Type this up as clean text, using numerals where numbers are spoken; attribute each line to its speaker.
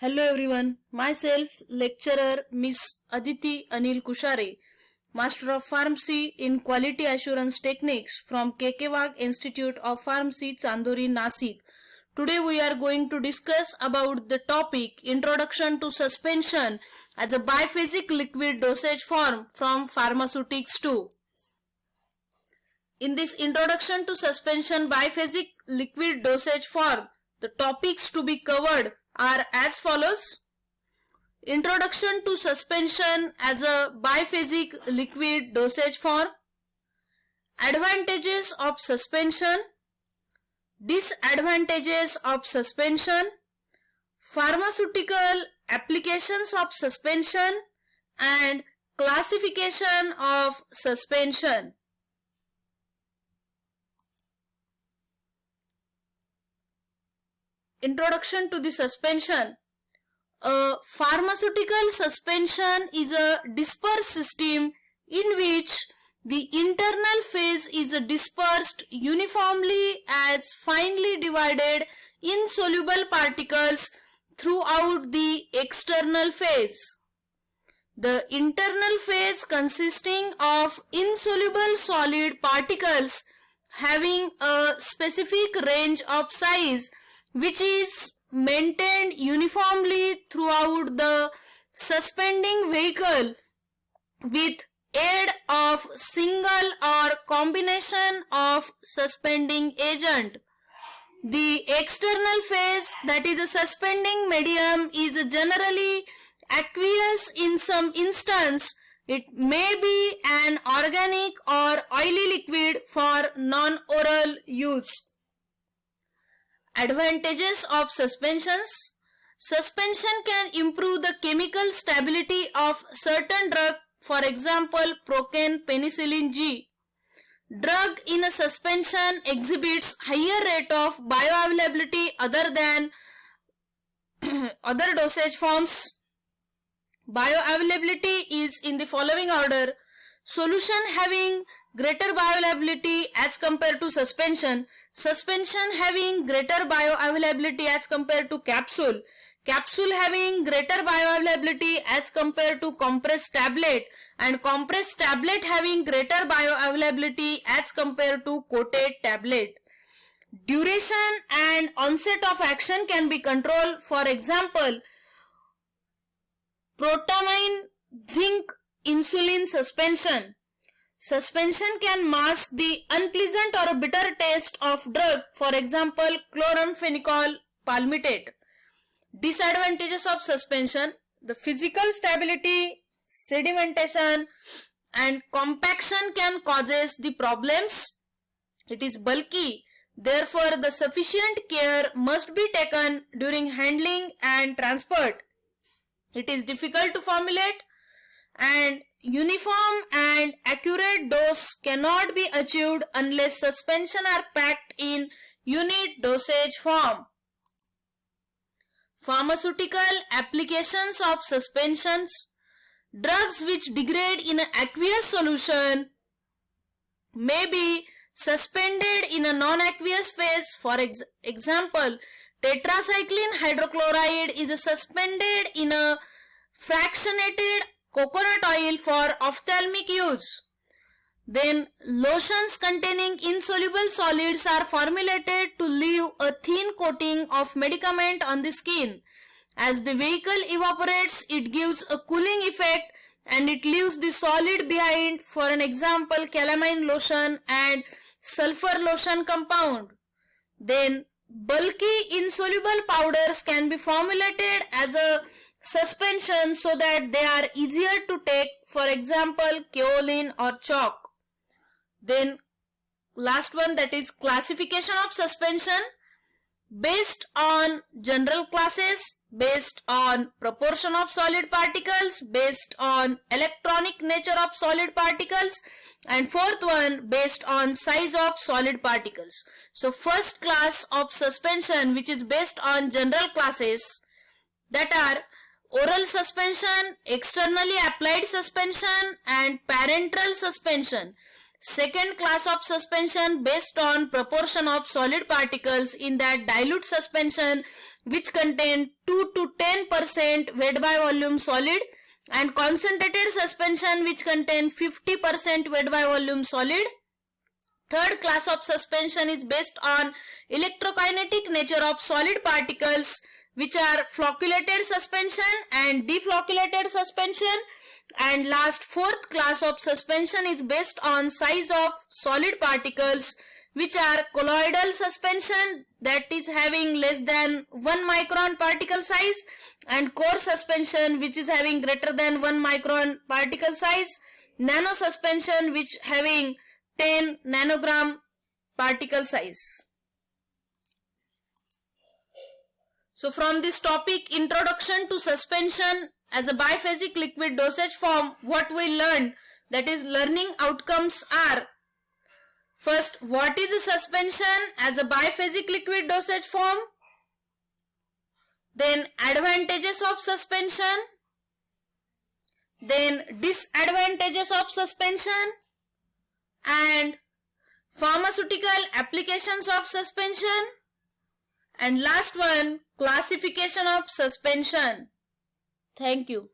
Speaker 1: Hello everyone, myself lecturer Miss Aditi Anil Kushare, Master of Pharmacy in Quality Assurance Techniques from KK Wagh Institute of Pharmacy, Chandori, Nasik. Today we are going to discuss about the topic Introduction to Suspension as a biphasic liquid dosage form from Pharmaceutics 2. In this Introduction to Suspension biphasic liquid dosage form, the topics to be covered are as follows. Introduction to suspension as a biphasic liquid dosage form, advantages of suspension, disadvantages of suspension, pharmaceutical applications of suspension, and classification of suspension. Introduction to the suspension. A pharmaceutical suspension is a dispersed system in which the internal phase is dispersed uniformly as finely divided insoluble particles throughout the external phase. The internal phase consisting of insoluble solid particles having a specific range of size which is maintained uniformly throughout the suspending vehicle with aid of single or combination of suspending agent. The external phase, that is a suspending medium, is generally aqueous. In some instance it may be an organic or oily liquid for non-oral use. Advantages of suspensions. Suspension can improve the chemical stability of certain drug, for example procaine penicillin G. Drug in a suspension exhibits higher rate of bioavailability other than other dosage forms. Bioavailability is in the following order: solution having greater bioavailability as compared to suspension, suspension having greater bioavailability as compared to capsule, capsule having greater bioavailability as compared to compressed tablet, and compressed tablet having greater bioavailability as compared to coated tablet. Duration and onset of action can be controlled, for example protamine zinc insulin suspension. Suspension can mask the unpleasant or bitter taste of drug, for example chloramphenicol palmitate. Disadvantages of suspension. The physical stability, sedimentation and compaction can cause the problems. It is bulky, therefore the sufficient care must be taken during handling and transport. It is difficult to formulate, and uniform and accurate dose cannot be achieved unless suspension are packed in unit dosage form. Pharmaceutical applications of suspensions. Drugs which degrade in an aqueous solution may be suspended in a non-aqueous phase. For example, tetracycline hydrochloride is suspended in a fractionated coconut oil for ophthalmic use. Then lotions containing insoluble solids are formulated to leave a thin coating of medicament on the skin. As the vehicle evaporates, it gives a cooling effect and it leaves the solid behind. For an example, calamine lotion and sulfur lotion compound. Then bulky insoluble powders can be formulated as a suspension so that they are easier to take, for example kaolin or chalk. Then last one, that is classification of suspension. Based on general classes, based on proportion of solid particles, based on electronic nature of solid particles, and fourth one based on size of solid particles. So first class of suspension, which is based on general classes, that are oral suspension, externally applied suspension and parenteral suspension. Second class of suspension based on proportion of solid particles in that dilute suspension which contain 2 to 10% weight by volume solid, and concentrated suspension which contain 50% weight by volume solid. Third class of suspension is based on electrokinetic nature of solid particles which are flocculated suspension and deflocculated suspension. And last, fourth class of suspension is based on size of solid particles which are colloidal suspension, that is having less than 1 micron particle size, and core suspension which is having greater than 1 micron particle size, nano suspension which having 10 nanogram particle size. So from this topic, introduction to suspension as a biphasic liquid dosage form, what we learned, that is learning outcomes are: first, what is the suspension as a biphasic liquid dosage form? Then advantages of suspension. Then disadvantages of suspension. And pharmaceutical applications of suspension. And last one, classification of suspension. Thank you.